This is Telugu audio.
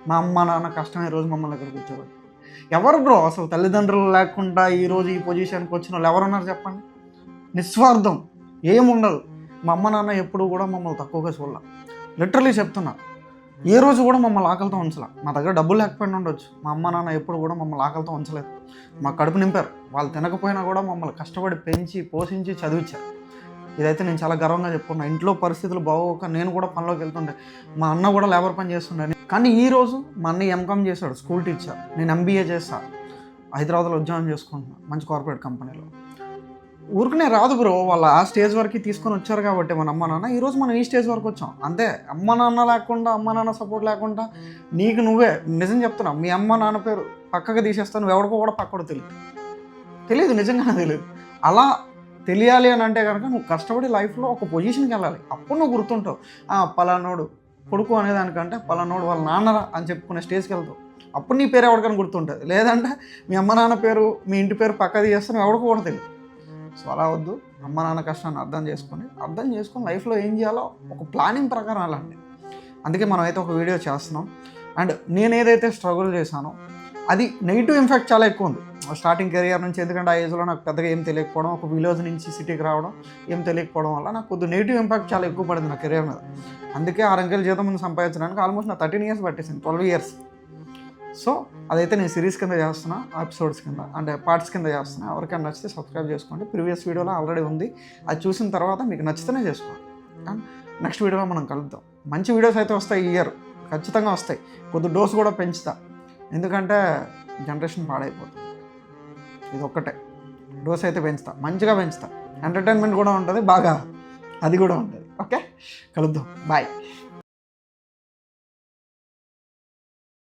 మా అమ్మ నాన్న కష్టం ఈరోజు మమ్మల్ని ఇక్కడ కూర్చోబెట్టి. ఎవరు బ్రో అసలు తల్లిదండ్రులు లేకుండా ఈరోజు ఈ పొజిషన్కి వచ్చిన వాళ్ళు ఎవరున్నారు చెప్పండి? నిస్వార్థం, ఏముండదు. మా అమ్మ నాన్న ఎప్పుడు కూడా మమ్మల్ని తక్కువగా చూడాల. లిటరలీ చెప్తున్నా, ఏ రోజు కూడా మమ్మల్ని ఆకలితో ఉంచలే. మా దగ్గర డబ్బులు లేకపోయినా ఉండొచ్చు, మా అమ్మ నాన్న ఎప్పుడు కూడా మమ్మల్ని ఆకలితో ఉంచలేదు. మా కడుపు నింపారు. వాళ్ళు తినకపోయినా కూడా మమ్మల్ని కష్టపడి పెంచి పోషించి చదివించారు. ఇదైతే నేను చాలా గర్వంగా చెప్పుకున్నా. ఇంట్లో పరిస్థితులు బాగోక నేను కూడా పనిలోకి వెళ్తుండే, మా అన్న కూడా లేబర్ పని చేస్తుండే. కానీ ఈరోజు మా అన్నయ్య ఎంకామ్ చేశాడు, స్కూల్ టీచర్. నేను ఎంబీఏ చేస్తాను, హైదరాబాద్లో ఉద్యోగం చేసుకుంటున్నాను మంచి కార్పొరేట్ కంపెనీలో. ఊరికనే రాదు బ్రో, వాళ్ళు ఆ స్టేజ్ వరకు తీసుకొని వచ్చారు కాబట్టి మన అమ్మ నాన్న. ఈరోజు మనం ఈ స్టేజ్ వరకు వచ్చాం అంతే. అమ్మ నాన్న లేకుండా, అమ్మ నాన్న సపోర్ట్ లేకుండా నీకు నువ్వే, నిజం చెప్తున్నా, మీ అమ్మ నాన్న పేరు పక్కగా తీసేస్తాను, ఎవరికో కూడా పక్కడు తెలియదు, నిజంగానే తెలియదు. అలా తెలియాలి అని అంటే కనుక నువ్వు కష్టపడి లైఫ్లో ఒక పొజిషన్కి వెళ్ళాలి. అప్పుడు నువ్వు గుర్తుంటావు, పలానోడు కొడుకు అనేదానికంటే పలానోడు వాళ్ళ నాన్నరా అని చెప్పుకునే స్టేజ్కి వెళ్తావు. అప్పుడు నీ పేరు ఎవరికైనా గుర్తుంటుంది. లేదంటే మీ అమ్మ నాన్న పేరు, మీ ఇంటి పేరు పక్క తీసేస్తే నువ్వు ఎవరికో కూడా తెలియదు. సో అలా వద్దు. అమ్మ నాన్న కష్టాన్ని అర్థం చేసుకొని లైఫ్లో ఏం చేయాలో ఒక ప్లానింగ్ ప్రకారం వెళ్ళండి. అందుకే మనం అయితే ఒక వీడియో చేస్తున్నాం. అండ్ నేను ఏదైతే స్ట్రగుల్ చేశానో అది నెగిటివ్ ఇంపాక్ట్ చాలా ఎక్కువ ఉంది స్టార్టింగ్ కెరియర్ నుంచి. ఎందుకంటే ఆ ఏజ్లో నాకు పెద్దగా ఏం తెలియకపోవడం, ఒక విలేజ్ నుంచి సిటీకి రావడం, ఏం తెలియకపోవడం వల్ల నాకు కొద్దిగా నెగిటివ్ ఇంపాక్ట్ చాలా ఎక్కువ పడింది నా కెరియర్ మీద. అందుకే 6 అంకెల జీతం ముందు సంపాదించడానికి ఆల్మోస్ట్ నా 13 years పట్టేసింది, 12 years. సో అదైతే నేను సిరీస్ కింద చేస్తున్నా, ఎపిసోడ్స్ కింద అంటే పార్ట్స్ కింద చేస్తున్నా. ఎవరికైనా నచ్చితే సబ్స్క్రైబ్ చేసుకోండి. ప్రీవియస్ వీడియోలో ఆల్రెడీ ఉంది, అది చూసిన తర్వాత మీకు నచ్చితేనే చేసుకోండి. అండ్ నెక్స్ట్ వీడియోలో మనం కలుద్దాం. మంచి వీడియోస్ అయితే వస్తాయి, ఈ ఇయర్ ఖచ్చితంగా వస్తాయి. కొద్ది డోస్ కూడా పెంచుతా, ఎందుకంటే జనరేషన్ పాడైపోతుంది. ఇది ఒక్కటే డోస్ అయితే పెంచుతా, మంచిగా పెంచుతా. ఎంటర్టైన్మెంట్ కూడా ఉంటుంది బాగా, అది కూడా ఉంటుంది. ఓకే, కలుద్దాం, బాయ్.